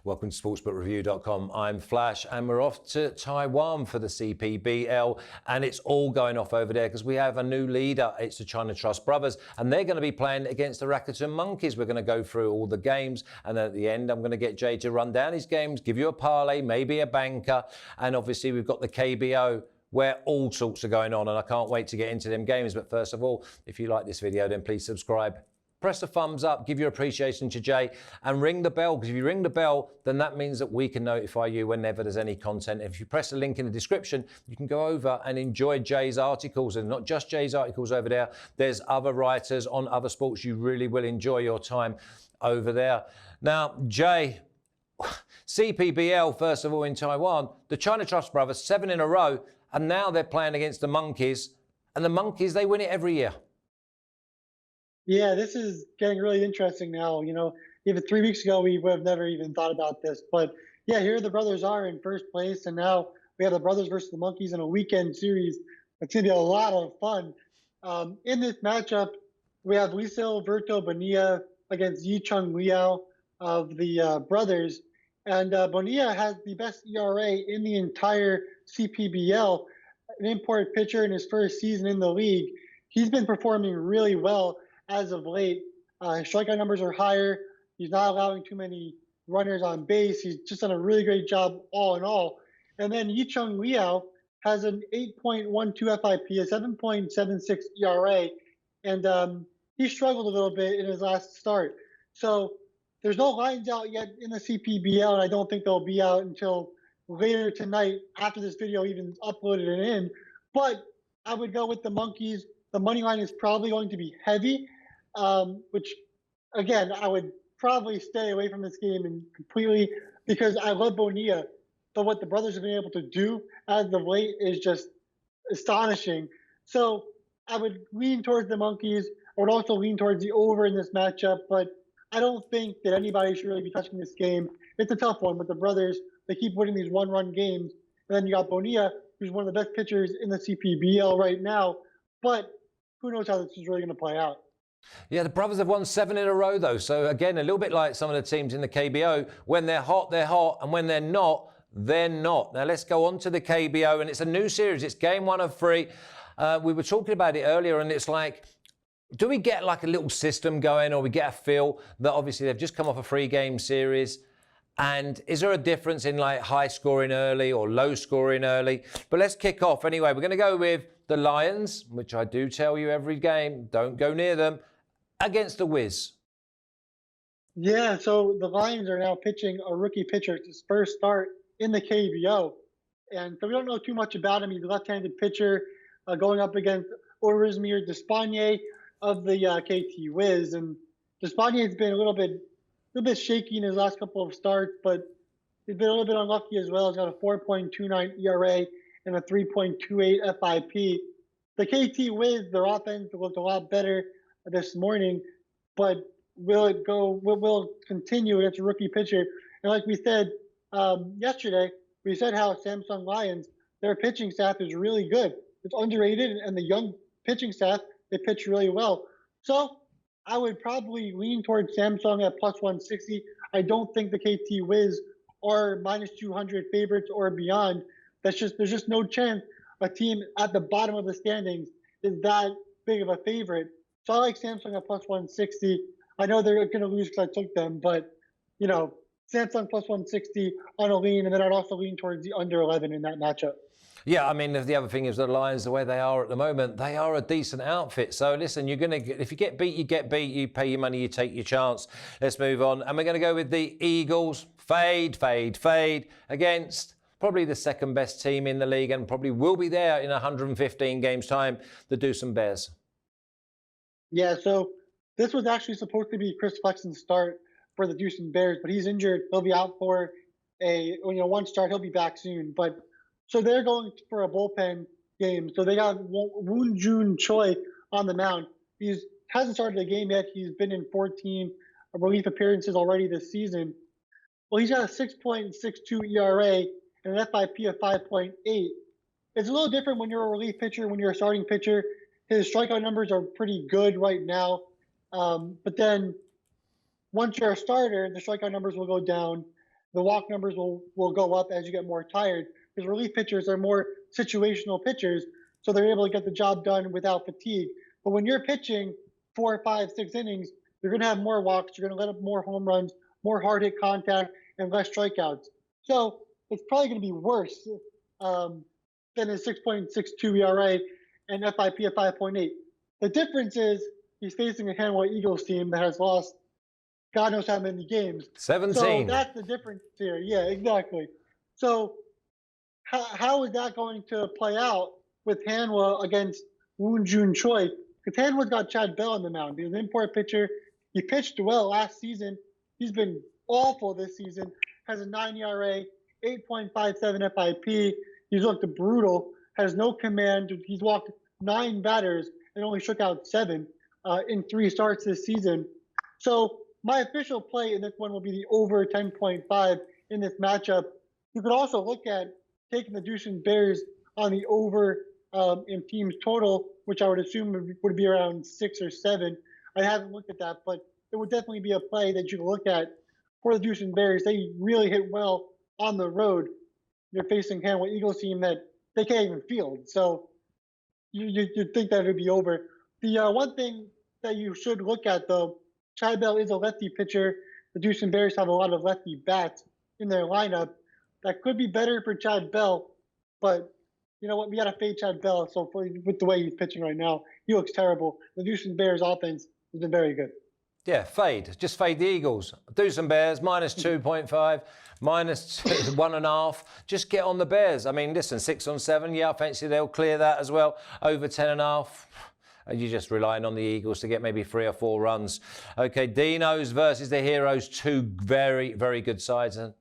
Welcome to sportsbookreview.com. I'm Flash and we're off to Taiwan for the CPBL, and it's all going off over there because we have a new leader. It's the China Trust Brothers, and they're going to be playing against the Rakuten Monkeys. We're going to go through all the games, and then at the end I'm going to get Jay to run down his games, give you a parlay, maybe a banker, and obviously we've got the KBO where all sorts are going on, and I can't wait to get into them games. But first of all, if you like this video, then please subscribe. Press the thumbs up, give your appreciation to Jay, and ring the bell, because if you ring the bell, then that means that we can notify you whenever there's any content. If you press the link in the description, you can go over and enjoy Jay's articles, and not just Jay's articles over there. There's other writers on other sports. You really will enjoy your time over there. Now, Jay, CPBL, first of all, in Taiwan, the China Trust Brothers, 7 in a row, and now they're playing against the Monkeys, and the Monkeys, they win it every year. Yeah, this is getting really interesting now. You know, even 3 weeks ago, we would have never even thought about this. But yeah, here the brothers are in first place. And now we have the brothers versus the Monkeys in a weekend series. It's going to be a lot of fun. In this matchup, we have Lisil Verto Bonilla against Yicheng Liao of the brothers. And Bonilla has the best ERA in the entire CPBL, an import pitcher in his first season in the league. He's been performing really well as of late. His strikeout numbers are higher. He's not allowing too many runners on base. He's just done a really great job all in all. And then Yicheng Liao has an 8.12 FIP, a 7.76 ERA, and he struggled a little bit in his last start. So there's no lines out yet in the CPBL, and I don't think they'll be out until later tonight after this video even uploaded and in. But I would go with the Monkeys. The money line is probably going to be heavy, which, again, I would probably stay away from this game and completely, because I love Bonilla. But what the brothers have been able to do as of late is just astonishing. So I would lean towards the Monkeys. I would also lean towards the over in this matchup, but I don't think that anybody should really be touching this game. It's a tough one with the brothers. They keep winning these one-run games. And then you got Bonilla, who's one of the best pitchers in the CPBL right now. But who knows how this is really going to play out. Yeah, the brothers have won 7 in a row, though. So, again, a little bit like some of the teams in the KBO. When they're hot, and when they're not, they're not. Now, let's go on to the KBO, and it's a new series. It's game 1 of 3. We were talking about it earlier, and it's like, do we get like a little system going, or we get a feel that obviously they've just come off a 3-game series? And is there a difference in like high scoring early or low scoring early? But let's kick off anyway. We're going to go with the Lions, which I do tell you every game, don't go near them, against the Wiz. Yeah, so the Lions are now pitching a rookie pitcher. It's his first start in the KBO. And so we don't know too much about him. He's a left-handed pitcher going up against Orizmir Despaigne of the KT Wiz. And Despaigne has been a little bit shaky in his last couple of starts, but he's been a little bit unlucky as well. He's got a 4.29 ERA and a 3.28 FIP. The KT Wiz, their offense looked a lot better this morning, but will it go? Will continue against a rookie pitcher? And like we said yesterday, we said how Samsung Lions, their pitching staff is really good. It's underrated, and the young pitching staff, they pitch really well. So I would probably lean towards Samsung at plus 160. I don't think the KT Wiz are minus 200 favorites or beyond. There's just no chance a team at the bottom of the standings is that big of a favorite. So I like Samsung at plus 160. I know they're going to lose because I took them, but, you know, Samsung plus 160 on a lean, and then I'd also lean towards the under 11 in that matchup. Yeah, I mean, the other thing is the Lions, the way they are at the moment, they are a decent outfit. So listen, you're going to, if you get beat, you get beat. You pay your money, you take your chance. Let's move on. And we're going to go with the Eagles. Fade against probably the second best team in the league, and probably will be there in 115 games time, the Deuce Bears. Yeah, so this was actually supposed to be Chris Flexen's start for the Deuce Bears, but he's injured. He'll be out for one start. He'll be back soon. But so they're going for a bullpen game. So they got Woon Jun Choi on the mound. He hasn't started a game yet. He's been in 14 relief appearances already this season. Well, he's got a 6.62 ERA and an FIP of 5.8. It's a little different when you're a relief pitcher, when you're a starting pitcher. His strikeout numbers are pretty good right now. But then once you're a starter, the strikeout numbers will go down. the walk numbers will go up as you get more tired, because relief pitchers are more situational pitchers, so they're able to get the job done without fatigue. But when you're pitching 4, 5, 6 innings, you're going to have more walks, you're going to let up more home runs, more hard hit contact, and less strikeouts. So it's probably going to be worse than his 6.62 ERA and FIP of 5.8. The difference is he's facing a Hanwha Eagles team that has lost God knows how many games. 17. So that's the difference here. Yeah, exactly. So how is that going to play out with Hanwha against Woon Jun Choi? Because Hanwha's got Chad Bell on the mound. He's an import pitcher. He pitched well last season. He's been awful this season. Has a 9 ERA, 8.57 FIP. He's looked brutal. Has no command. He's walked 9 batters and only struck out 7 in 3 starts this season. So my official play in this one will be the over 10.5 in this matchup. You could also look at taking the Deuce Bears on the over in teams total, which I would assume would be around 6 or 7. I haven't looked at that, but it would definitely be a play that you can look at for the Deuce Bears. They really hit well on the road. They're facing Hanwha Eagles team that they can't even field. So you'd think that it would be over. The one thing that you should look at, though, Chad Bell is a lefty pitcher. The Deuce Bears have a lot of lefty bats in their lineup. That could be better for Chad Bell, but you know what? We got to fade Chad Bell. So with the way he's pitching right now, he looks terrible. The Deuce Bears offense has been very good. Yeah, fade. Just fade the Eagles. Do some Bears, minus 2.5, minus 1.5. Just get on the Bears. I mean, listen, 6 on 7. Yeah, I fancy they'll clear that as well. Over 10.5. You're just relying on the Eagles to get maybe 3 or 4 runs. Okay, Dinos versus the Heroes. 2 very, very good sides. And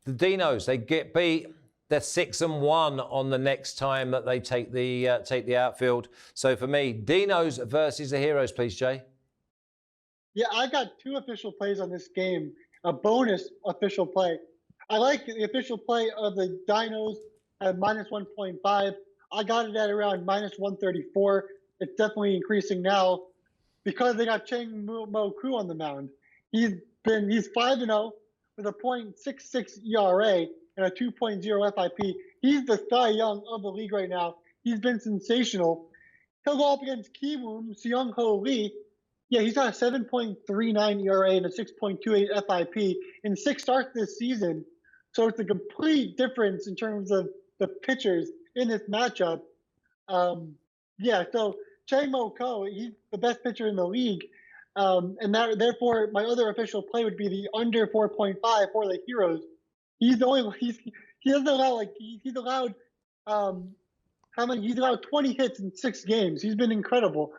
the Dinos, they get beat. They're 6-1 on the next time that they take the outfield. So for me, Dinos versus the Heroes, please, Jay. Yeah, I got 2 official plays on this game, a bonus official play. I like the official play of the Dinos at minus 1.5. I got it at around minus 134. It's definitely increasing now because they got Chang Mo Koo on the mound. He's 5-0 with a .66 ERA and a 2.0 FIP. He's the Cy Young of the league right now. He's been sensational. He'll go up against Kiwoom Seung Ho Lee. Yeah, he's got a 7.39 ERA and a 6.28 FIP in 6 starts this season. So it's a complete difference in terms of the pitchers in this matchup. Yeah, so Chang Mo Ko, he's the best pitcher in the league. And therefore, my other official play would be the under 4.5 for the Heroes. He doesn't allow he's allowed he's allowed 20 hits in 6 games. He's been incredible.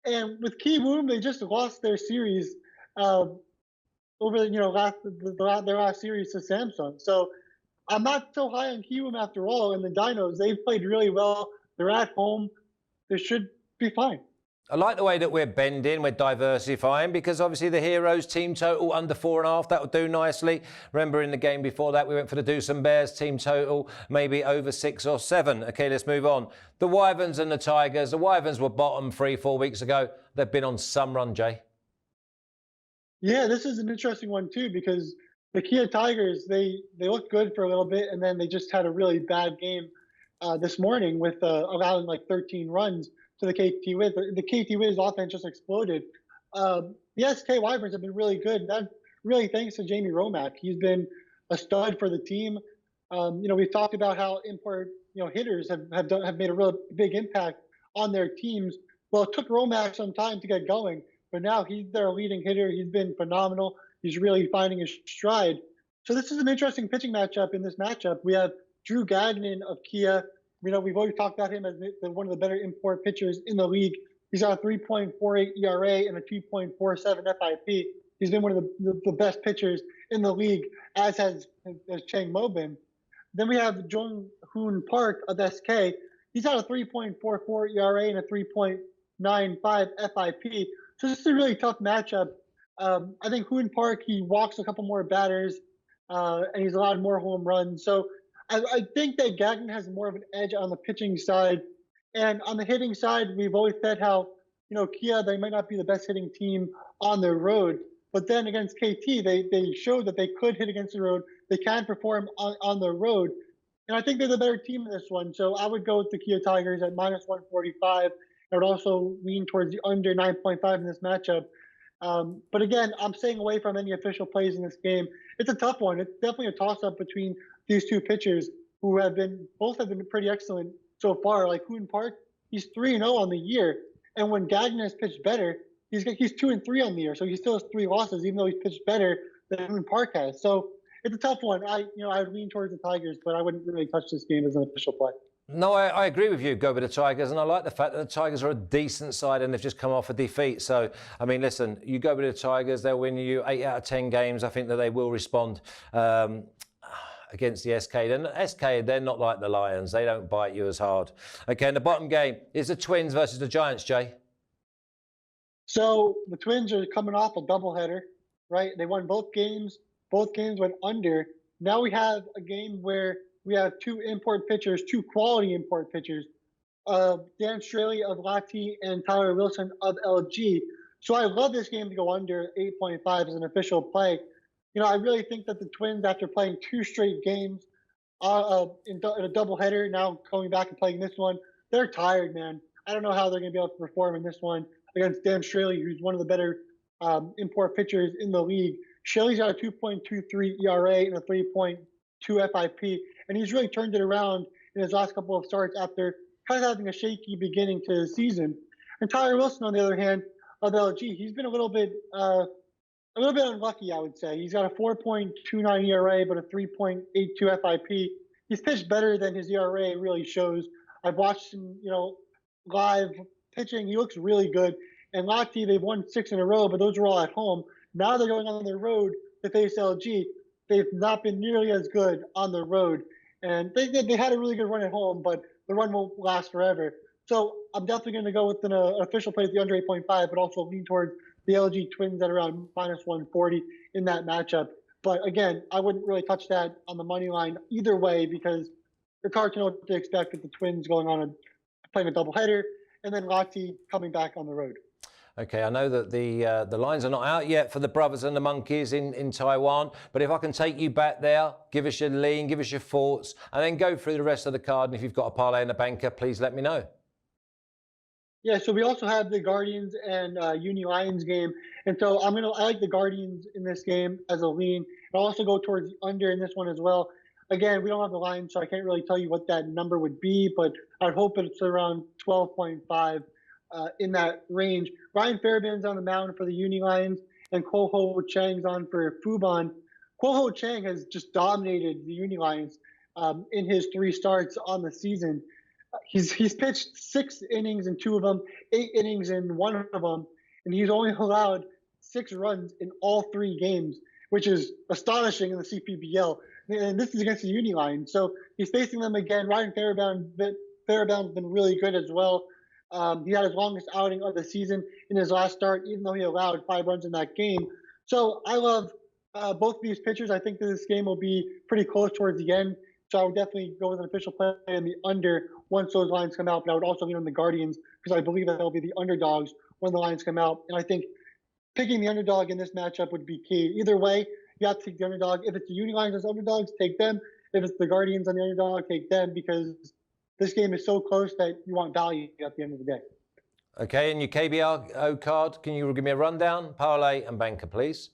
And with Kiwoom, they just lost their series over their last series to Samsung. So I'm not so high on Kiwoom after all. And the Dinos, they've played really well. They're at home. They should be fine. I like the way that we're bending, we're diversifying, because obviously the Heroes team total under 4.5, that would do nicely. Remember in the game before that, we went for the Deuce and Bears team total, maybe over 6 or 7. Okay, let's move on. The Wyverns and the Tigers. The Wyverns were bottom 3-4 weeks ago. They've been on some run, Jay. Yeah, this is an interesting one too, because the Kia Tigers, they looked good for a little bit, and then they just had a really bad game this morning with allowing 13 runs to the KT Wiz. The KT Wiz offense just exploded. The SK Wyverns have been really good. That really thanks to Jamie Romack. He's been a stud for the team. We've talked about how import hitters have made a real big impact on their teams. Well, it took Romack some time to get going, but now he's their leading hitter. He's been phenomenal. He's really finding his stride. So this is an interesting pitching matchup. In this matchup, we have Drew Gagnon of Kia. We've always talked about him as one of the better import pitchers in the league. He's got a 3.48 ERA and a 2.47 FIP. He's been one of the best pitchers in the league, as Chang Mo been. Then we have Jung Hoon Park of SK. He's got a 3.44 ERA and a 3.95 FIP. So this is a really tough matchup. I think Hoon Park, he walks a couple more batters, and he's allowed more home runs. So I think that Gagnon has more of an edge on the pitching side. And on the hitting side, we've always said how, Kia, they might not be the best hitting team on the road. But then against KT, they showed that they could hit against the road. They can perform on the road. And I think they're the better team in this one. So I would go with the Kia Tigers at minus 145. I would also lean towards the under 9.5 in this matchup. But again, I'm staying away from any official plays in this game. It's a tough one. It's definitely a toss-up between these two pitchers who both have been pretty excellent so far. Like Hoon Park, he's 3-0 on the year. And when Gagnon has pitched better, he's 2-3 on the year. So he still has 3 losses, even though he's pitched better than Hoon Park has. So it's a tough one. I would lean towards the Tigers, but I wouldn't really touch this game as an official play. No, I agree with you. Go with the Tigers, and I like the fact that the Tigers are a decent side and they've just come off a defeat. So, I mean, listen, you go with the Tigers, they'll win you 8 out of 10 games. I think that they will respond against the SK. Then SK, they're not like the Lions. They don't bite you as hard. Okay, and the bottom game is the Twins versus the Giants, Jay. So the Twins are coming off a doubleheader, right? They won both games. Both games went under. Now we have a game where we have 2 import pitchers, 2 quality import pitchers, Dan Straley of Lati and Tyler Wilson of LG. So I love this game to go under 8.5 as an official play. I really think that the Twins, after playing 2 straight games in a doubleheader, now going back and playing this one, they're tired, man. I don't know how they're going to be able to perform in this one against Dan Straley, who's one of the better import pitchers in the league. Straley's got a 2.23 ERA and a 3.2 FIP, and he's really turned it around in his last couple of starts after kind of having a shaky beginning to the season. And Tyler Wilson, on the other hand, of LG, he's been a little bit unlucky, I would say. He's got a 4.29 ERA, but a 3.82 FIP. He's pitched better than his ERA really shows. I've watched him, live pitching. He looks really good. And Lati, they've won 6 in a row, but those are all at home. Now they're going on the road to face LG. They've not been nearly as good on the road. And they had a really good run at home, but the run won't last forever. So I'm definitely going to go with an official play at the under 8.5, but also lean towards the LG Twins at around minus 140 in that matchup. But again, I wouldn't really touch that on the money line either way because it's hard to know what to expect with the Twins going on playing a doubleheader and then Lati coming back on the road. Okay, I know that the lines are not out yet for the Brothers and the Monkeys in Taiwan, but if I can take you back there, give us your lean, give us your thoughts, and then go through the rest of the card. And if you've got a parlay and a banker, please let me know. Yeah, so we also have the Guardians and Uni Lions game, and so I like the Guardians in this game as a lean. I'll also go towards the under in this one as well. Again, we don't have the line, so I can't really tell you what that number would be, but I'd hope it's around 12.5. In that range. Ryan Fairbairn's on the mound for the Uni Lions, and Ko-Ho Chang's on for Fubon. Ko-Ho Chang has just dominated the Uni Lions in his 3 starts on the season. He's pitched 6 innings in 2 of them, 8 innings in 1 of them, and he's only allowed 6 runs in all 3 games, which is astonishing in the CPBL. And this is against the Uni Lions. So he's facing them again. Ryan Fairbairn's been really good as well. He had his longest outing of the season in his last start, even though he allowed 5 runs in that game. So I love both of these pitchers. I think that this game will be pretty close towards the end. So I would definitely go with an official play in the under once those lines come out. But I would also lean on the Guardians because I believe that they'll be the underdogs when the lines come out. And I think picking the underdog in this matchup would be key. Either way, you have to take the underdog. If it's the Uni Lions as underdogs, take them. If it's the Guardians on the underdog, take them because this game is so close that you want value at the end of the day. Okay, and your KBO card, can you give me a rundown, parlay and banker, please?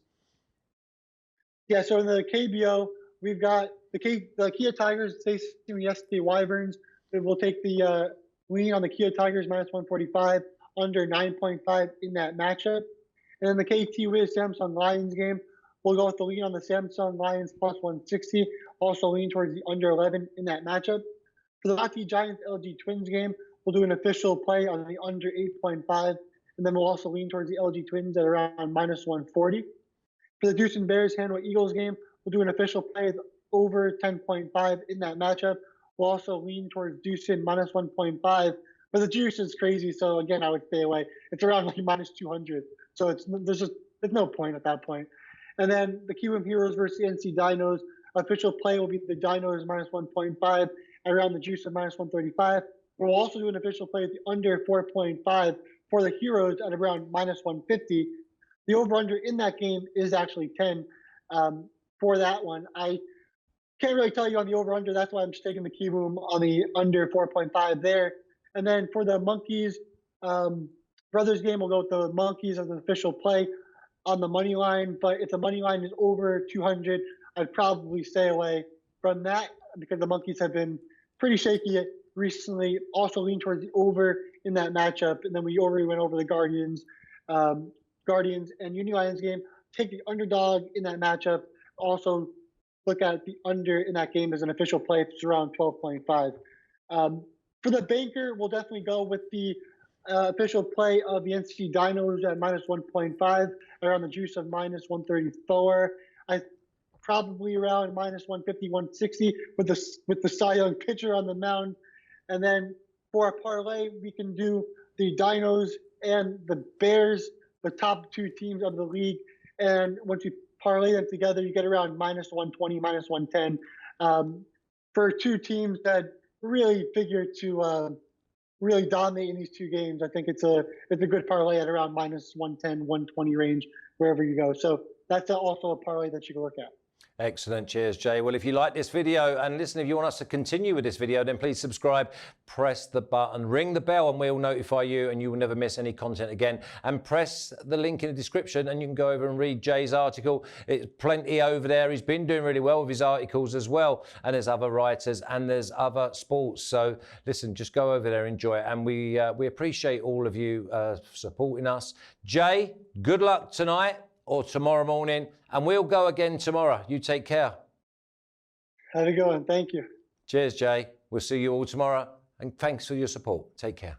Yeah, so in the KBO, we've got the Kia Tigers facing the SK Wyverns. We'll take the lean on the Kia Tigers minus 145, under 9.5 in that matchup. And then the KT Wiz Samsung Lions game, we'll go with the lean on the Samsung Lions plus 160, also lean towards the under 11 in that matchup. For the Lati Giants LG Twins game, we'll do an official play on the under 8.5, and then we'll also lean towards the LG Twins at around minus 140. For the Deuce and Bears Hanwha Eagles game, we'll do an official play over 10.5 in that matchup. We'll also lean towards Deuce and minus 1.5, but the juice is crazy, so again, I would stay away. It's around like minus 200, so there's no point at that point. And then the Kiwoom Heroes versus the NC Dinos, official play will be the Dinos minus 1.5 around the juice of minus 135. We'll also do an official play at the under 4.5 for the Heroes at around minus 150. the over/under in that game is actually 10 for that one. I can't really tell you on the over/under. That's why I'm just taking the key boom on the under 4.5 there. And then for the Monkeys brothers game, we'll go with the Monkeys as an official play on the money line. But if the money line is over 200, I'd probably stay away from that because the Monkeys have been pretty shaky recently. Also lean towards the over in that matchup. And then we already went over the Guardians and Uni Lions game. Take the underdog in that matchup. Also look at the under in that game as an official play. It's around 12.5. For the banker, we'll definitely go with the official play of the NC Dinos at minus 1.5, around the juice of minus 134. I probably around minus 150, 160 with the Cy Young pitcher on the mound. And then for a parlay, we can do the Dinos and the Bears, the top two teams of the league. And once you parlay them together, you get around minus 120, minus 110 for two teams that really figure to really dominate in these two games. I think it's a good parlay at around minus 110, 120 range, wherever you go. So that's also a parlay that you can look at. Excellent. Cheers, Jay. Well, if you like this video, and listen, if you want us to continue with this video, then please subscribe, press the button, ring the bell, and we'll notify you, and you will never miss any content again. And press the link in the description, and you can go over and read Jay's article. It's plenty over there. He's been doing really well with his articles as well. And there's other writers, and there's other sports. So listen, just go over there, enjoy it. And we appreciate all of you supporting us. Jay, good luck tonight or tomorrow morning, and we'll go again tomorrow. You take care. How's it going? Thank you. Cheers, Jay. We'll see you all tomorrow, and thanks for your support. Take care.